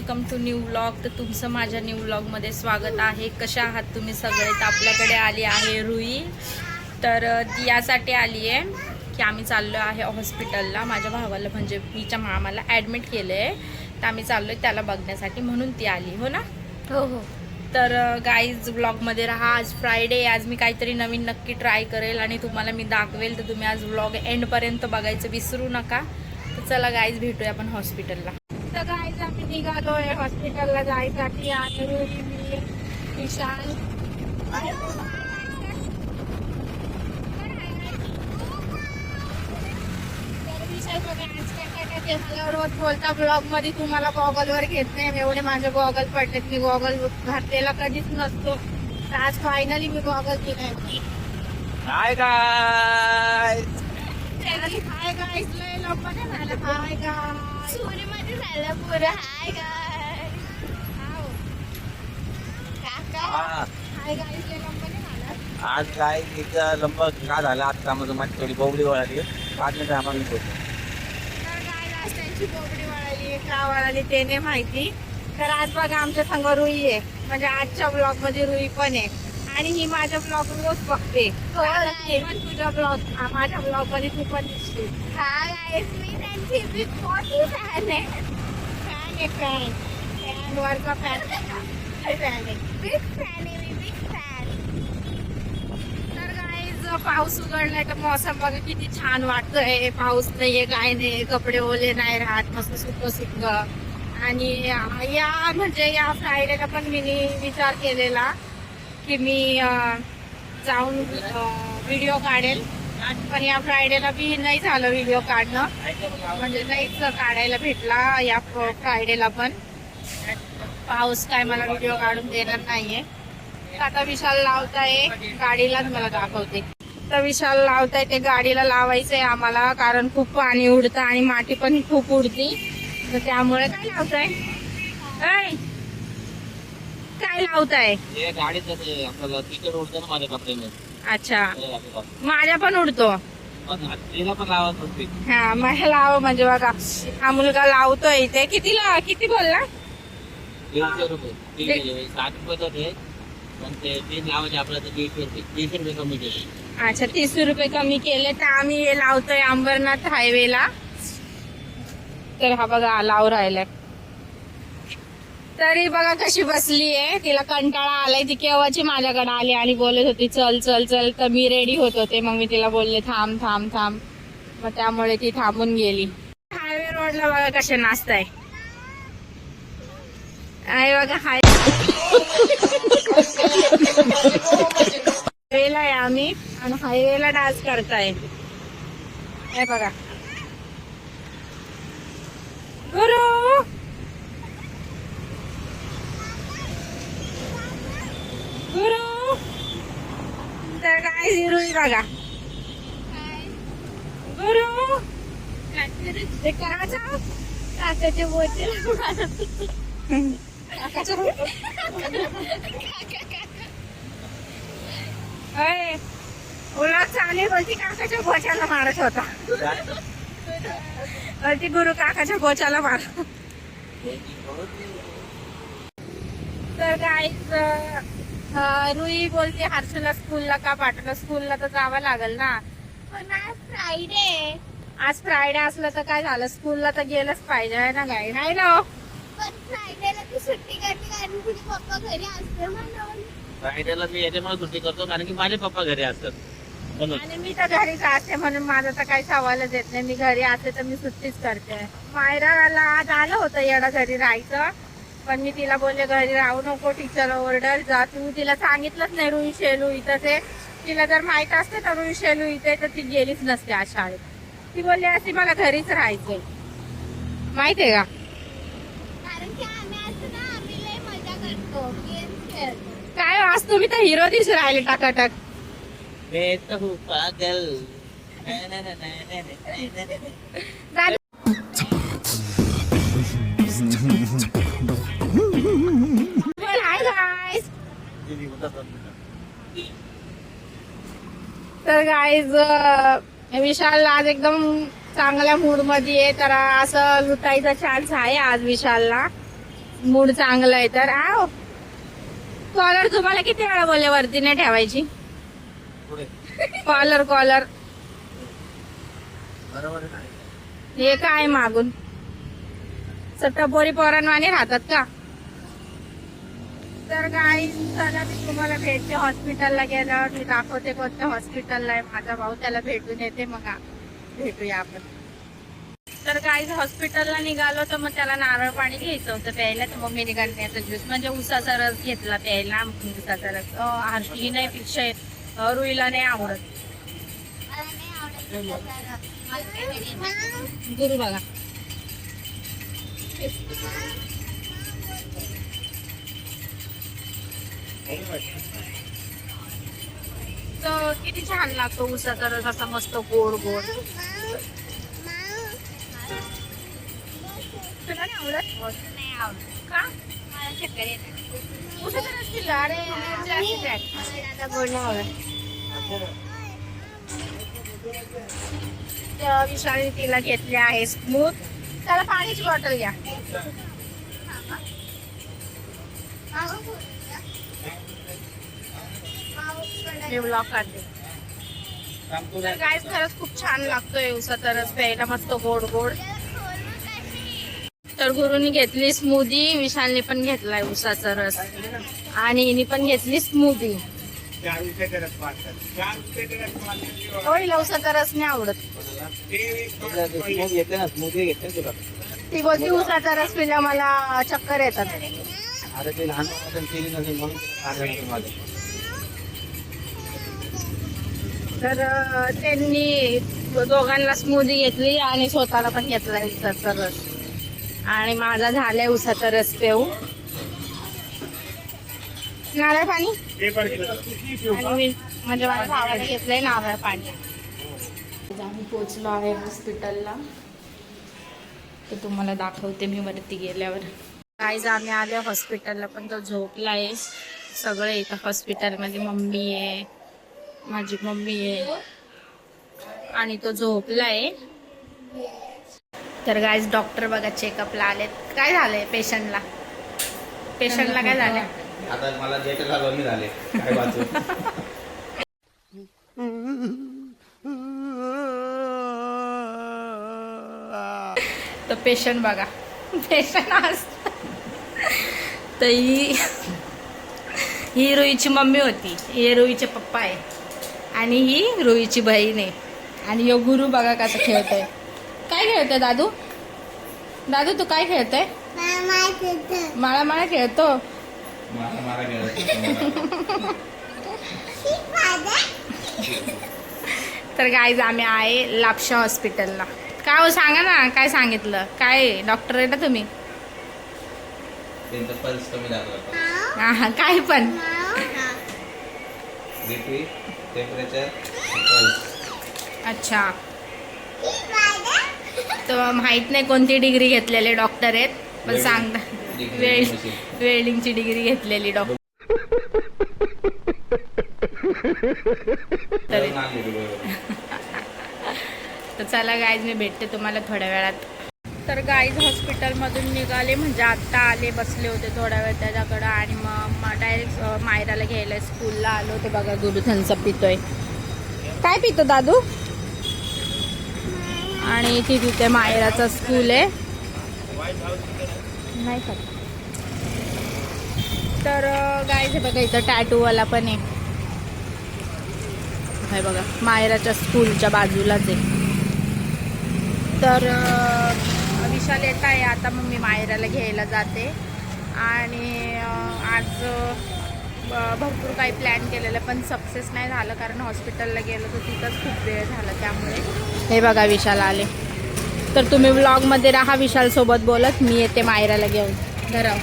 Welcome to new vlog. तर तुमचं माझ्या न्यू व्लॉगमध्ये स्वागत आहे. कशा आहात तुम्ही सगळे? तर आपल्याकडे आली आहे रुई. तर ती यासाठी आली आहे की आम्ही चाललो आहे हॉस्पिटलला. माझ्या भावाला म्हणजे मीच्या मामाला ॲडमिट केलं आहे, तर आम्ही चाललो आहे त्याला बघण्यासाठी, म्हणून ती आली. हो ना? हो हो. तर गाईज व्लॉगमध्ये राहा. आज फ्रायडे, आज मी काहीतरी नवीन नक्की ट्राय करेल आणि तुम्हाला मी दाखवेल. तर तुम्ही आज व्लॉग एंडपर्यंत बघायचं विसरू नका. तर चला गाईज, भेटूया आपण हॉस्पिटलला. तर गाईज आम्ही निघालोय हॉस्पिटलला जायसाठी. आणि मी विशाल रोज बोलता ब्लॉग मध्ये तुम्हाला गॉगलवर घेत नाही. एवढे माझे गॉगल पडलेत, मी गॉगल घातलेला कधीच नसतो. तर आज फायनली मी गॉगल केलाय. हाय गाय हाय गाईस, लय लवकर झालं. हाय गाय, सूर्यमध्ये झालं पुरं. हाय गाय काका. हाय गाईस, लय लवकर झालं. आज काय इथं लंब का झाला आता माझं माझी थोडी बोबडी वळाली. 5 मिनिटं आम्हाला तर गाय रस्त्यांची बोबडी वळाली का वळाली ते नाही माहिती. तर आज बघा आमच्या संग रुई आहे, म्हणजे आजच्या ब्लॉग मध्ये रुई पण आहे. आणि ही माझ्या ब्लॉग रोज बघते. तुझ्या ब्लॉग, माझ्या ब्लॉग मध्ये तू पण दिसते. हा गाईस, मी त्यांची बिग मोठी फॅन आहे. फॅन आहे, फॅन. फॅन वरचा फॅन आहे. बिग फॅन आहे मी, बिग फॅन. तर गाईज पाऊस उघडलाय तर मौसम बघा किती छान वाटतंय. पाऊस नाहीये, काय नाही, कपडे ओले नाही राहत, मस्त सुक सुक. आणि या म्हणजे या फ्रायडेला पण मी विचार केलेला की मी जाऊन व्हिडिओ काढेल, पण या फ्रायडेला बी नाही झालं व्हिडिओ काढणं, म्हणजे नाहीच काढायला भेटला या फ्रायडेला पण. पाऊस काय मला व्हिडिओ काढून देणार नाहीये. आता विशाल लावताय गाडीलाच, मला दाखवते. तर विशाल लावताय ते गाडीला लावायचंय आम्हाला, कारण खूप पाणी उडतं आणि माती पण खूप उडती. तर त्यामुळे काय लावताय? काय लावताय? गाडीचं ते आपल्याला तिकीट उडतं ना माझ्या कपड्याने. अच्छा, माझ्या पण उडतो. तिला पण लावत होती. हा, मला लाव म्हणजे बघा हा मुलगा लावतोय इथे. किती बोलला? 150 रुपये. 60 रुपये तर आहे, पण ते 3 लावायचे आपल्याला तर 150 रुपये कमी केले. अच्छा, 30 रुपये कमी केले. तर आम्ही हे लावतोय अंबरनाथ हायवेला. तर हा बघा लाव राहिलाय. तरी बघा कशी बसली आहे, तिला कंटाळा आलाय. ती केव्हाची माझ्याकडे आली आणि बोलत होती चल चल चल. तर मी रेडी होत होते, मग मी तिला बोलले थांब थांब थांब, मग त्यामुळे ती थांबून गेली. हायवे रोडला बघा कसे नाचताय. आहे बघा हायवेला आहे आम्ही, आणि हायवेला डान्स करताय. हे बघा गुरु. गुरु तर काय रुई बघा. गुरु ते करायचं काकाचे बोटे उलट चांगली बोलती, काकाच्या बोचाला मारत होता. ती गुरु काकाच्या बोचाला मारत. तर गाईज रुई बोलते हर्षला स्कूलला का पाठवलं? स्कूलला तर जावं लागेल ना. पण आज फ्रायडे. आज फ्रायडे असलं तर काय झालं, स्कूलला तर गेलंच पाहिजे आहे ना गाई. नाही ना, पण फ्रायडेला तू सुट्टी करते कारण तुझे पप्पा घरी असते म्हणून. फ्रायडेला मी याच्यामुळे सुट्टी करतो कारण की माझे पप्पा घरी असतात म्हणून. आणि मी तर घरीच असते, म्हणून माझा तर काही सवालच येत नाही. मी घरी असते तर मी सुट्टीच करते. मायराला आज आलं होतं येडा घरी राहायचं, पण मी तिला बोलले घरी राहू नको, टीचर ओरडल जा. तू तिला सांगितलंच नाही रुई शेलू इथं ते. तिला जर माहित असते तर रुई शेलू इथे, तर ती गेलीच नसते आज शाळेत. ती बोलली असती मला घरीच राहायचंय. माहितीये का? कारण की आम्ही असतो ना, आम्ही लय मजा करतो, गेम्स खेळतो. काय आज तुम्ही तर हिरो दिस राहिले टाकाटाक. मैं तो हूँ पागल. तर गाईज विशाल आज एकदम चांगल्या मूड मध्ये आहे, तर असं लुटायचा चान्स आहे आज विशालला. मूड चांगला आहे तर आव कॉलर तुम्हाला किती वेळा बोलले वरती नाही ठेवायची कॉलर बरोबर आहे. हे काय मागून सट्टापोरी पोरांवाणी राहतात का तर काय चला मी तुम्हाला भेटते हॉस्पिटलला गेल्यावर मी दाखवते कोणत्या हॉस्पिटलला आहे माझा भाऊ त्याला भेटून येते मग भेटूया आपण तर काही हॉस्पिटलला निघालो तर मग त्याला नारळ पाणी घ्यायचं होतं प्यायला तर मग मी निघाल्याचा ज्यूस म्हणजे उसाचा रस घेतला प्यायला उसाचा रस हर्षी नाही पेक्षा रुईला नाही आवडत गुरु बघा तर किती छान लागतो उसाचा रस असा मस्त गोड गोड तुला नाही आवडत नाही आवडत का मला चक्कर येते उसाचा रस पिला अरे जास्त आहे. आता गोड नाही आवडत त्या विशाळी तिला घेतले आहे स्मूथ त्याला पाण्याची बॉटल घ्या मी ब्लॉग काढते तर गाईस खरंच खूप छान लागतोय उसाचा रस प्यायला मस्त गोड गोड तर गुरुनी घेतली स्मूदी विशालने पण घेतलाय उसाचा रस आणि हिने पण घेतली स्मूदी होईल उसाचा रस नाही आवडत घेते ना स्मूथी घेते तुला ती बोलती उसाचा रस पिल्या मला चक्कर येतात अरे ते लहान केली नसेल म्हणून सांगायचं मला तर त्यांनी दोघांना स्मूदी घेतली आणि स्वतःला पण घेतला उसाचा रस आणि माझा झालाय उसाचा रस पिऊ नारळ पाणी आणि म्हणजे माझ्या भावाने घेतलंय नारळ पाणी आम्ही पोचलो आहे हॉस्पिटलला तर तुम्हाला दाखवते मी वरती गेल्यावर काहीच आम्ही आलो हॉस्पिटलला पण तो झोपलाय सगळे इथं हॉस्पिटलमध्ये मम्मी आहे माझी मम्मी आहे आणि तो झोपलाय तर गाईज डॉक्टर बघा चेकअपला आलेत काय झालंय पेशंटला काय झालंय आता मला जेट झालं मी झाले काय वाचू तर पेशंट बघा पेशंट असत तर ही रुईची मम्मी होती हे रुईचे पप्पा आहे आणि ही रुईची बहीण आहे आणि यो गुरु बघा कसं खेळतोय काय खेळतोय दादू तू काय खेळतोय माळा खेळतो तर गाईज आम्ही आहे लापशा हॉस्पिटलला काय हो सांगा ना काय सांगितलं काय डॉक्टर आहे ना तुम्ही पल्स कमी लागला हा काय पण बीपी टेम्परेचर पल्स अच्छा तर माहित नाही कोणती डिग्री घेतलेले डॉक्टर आहेत पण सांगता वेल्डिंगची डिग्री घेतलेली डॉक्टर तर चला गाईज मी भेटते तुम्हाला थोड्या वेळात तर गाईज हॉस्पिटलमधून निघाले म्हणजे आत्ता आले बसले होते थोड्या वेळ त्याच्याकडं आणि मग डायरेक्ट मायराला घ्यायला स्कूलला आलो ते बघा गुरु थम्सअप पितोय काय पितो दादू आणि तिथे मायराचा स्कूल आहे नाही खात तर गाईज बघा इथं टॅटूवाला पण आहे बघा मायराच्या स्कूलच्या बाजूलाच आहे तर विशाल येत आहे आता मग मी मायराला घ्यायला जाते आणि आज भरपूर काही प्लॅन केलेलं पण सक्सेस नाही झालं कारण हॉस्पिटलला गेलो तर तिथंच खूप वेळ झाला त्यामुळे हे बघा विशाल आले तर तुम्ही व्लॉगमध्ये राहा विशाल सोबत बोलत मी येते मायराला घेऊन धराव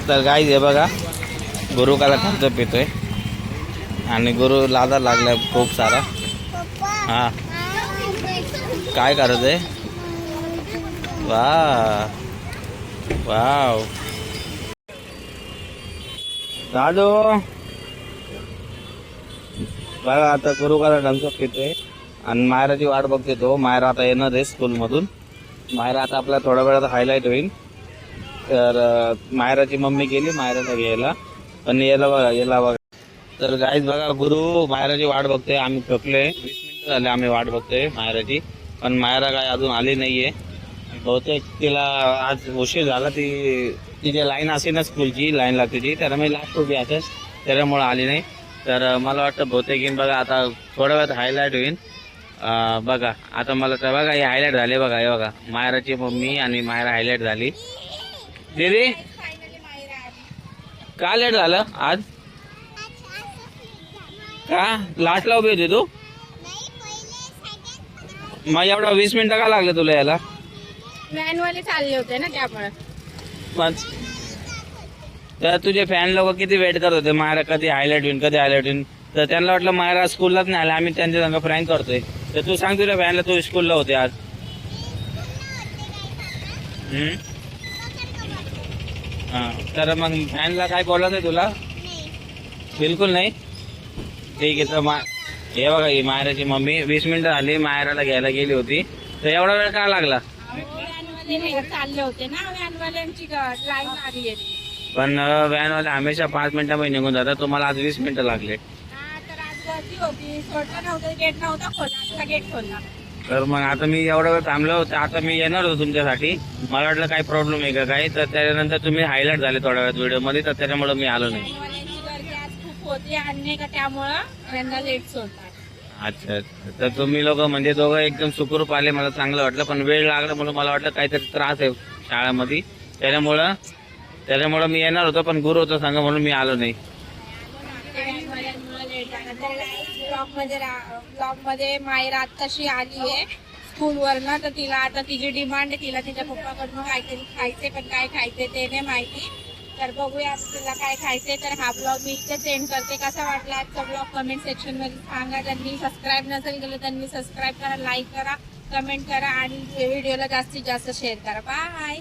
तर गाईज हे बघा गुरु काला थम्सअप पितोय आणि गुरु लादा लागलाय खूप सारा हा काय करत आहे वाव दादू बघा आता गुरु काला थम्सअप पितोय आणि मायराची वाट बघते तो मायरा आता येणार आहे स्कूल मधून मायरा आता आपल्याला थोड्या वेळात हायलाइट होईल तर मायराची मम्मी गेली मायराला घ्यायला, पण याला बघा. तर गाईज बघा, गुरु मायराची वाट बघतोय. आम्ही थकलोय, 20 मिनिटं झाले आम्ही वाट बघतोय मायराची, पण मायरा काय अजून आली नाहीये. बहुतेक तिला आज उशीर झाला. तिची लाईन असेल ना, स्कूलची लाईन लागते ती, तर मी लास्ट उभी असंच, त्याच्यामुळे आली नाही. तर मला वाटतं बहुतेक येईन. बघा आता थोड्या वेळात हायलाईट होईल. बघा आता मला तर बघा हे हायलाईट झाले. बघा हे बघा, मायराची मम्मी आणि मायरा हायलाईट झाली. दीदी का लेट झालं आज? का लास्टला उभी होती तू? मग एवढा 20 मिनिटं का लागले तुला यायला? व्हॅनवाले चालले होते ना त्यामुळे. पण तर तुझे फॅन लोक किती वेट करत होते, मायरा कधी हायलाईट होईल कधी हायलाईट होईल. तर त्यांना वाटलं मायरा स्कूललाच नाही आला, आम्ही त्यांच्या संग प्रँक करतोय. तर तू सांग तुझ्या फॅनला तू स्कूलला होते आज. हा, तर मग फॅनला काय बोलत आहे तुला? बिलकुल नाही. ठीक आहे. तर हे बघा, ही मायराची मम्मी 20 मिनिटं झाली मायराला घ्यायला गेली होती. तर एवढा वेळ का लागला? व्हॅनवाले चालले होते ना, व्हॅनवाल्यांची लाईन लागली आहे. पण व्हॅनवाले हमेशा 5 मिनिटांमध्ये निघून जातात, तुम्हाला आज 20 मिनिटं लागले. तर आज गर्दी होती, सोडलं नव्हतं, गेट नव्हता खोला, आता गेट खोलला. तर मग आता मी एवढा वेळ थांबलो होतो, आता मी येणार होतो तुमच्यासाठी. मला वाटलं काही प्रॉब्लेम आहे का काही, तर त्याच्यानंतर तुम्ही हायलाईट झाले थोड्या वेळात व्हिडिओमध्ये, तर त्याच्यामुळे मी आलो नाही. व्हॅनवाल्यांची गर्दी आज खूप होती आणि नाही का त्यामुळं यांना लेट सोडतात. अच्छा अच्छा. तर तुम्ही लोक म्हणजे दोघं एकदम सुखरूप आले, मला चांगलं वाटलं. पण वेळ लागला म्हणून मला वाटलं काहीतरी त्रास आहे शाळेमध्ये, त्याच्यामुळं मी येणार होतो, पण गुरु होतं सांगा म्हणून मी आलो नाही. ब्लॉग मध्ये मायरा आत्ताशी आली आहे स्कूलवरनं. तर तिला आता तिची डिमांड आहे, तिला तिच्या पप्पाकडनं काहीतरी खायचे, पण काय खायचे ते नाही माहिती. तर बघूया तिला काय खायचंय. तर हा ब्लॉग मी इथे सेंड करते. कसा वाटला आजचा ब्लॉग कमेंट सेक्शन मध्ये सांगा. ज्यांनी सबस्क्राईब नसेल केलं त्यांनी सबस्क्राईब करा, लाईक करा, कमेंट करा आणि व्हिडिओला जास्तीत जास्त शेअर करा. बाय.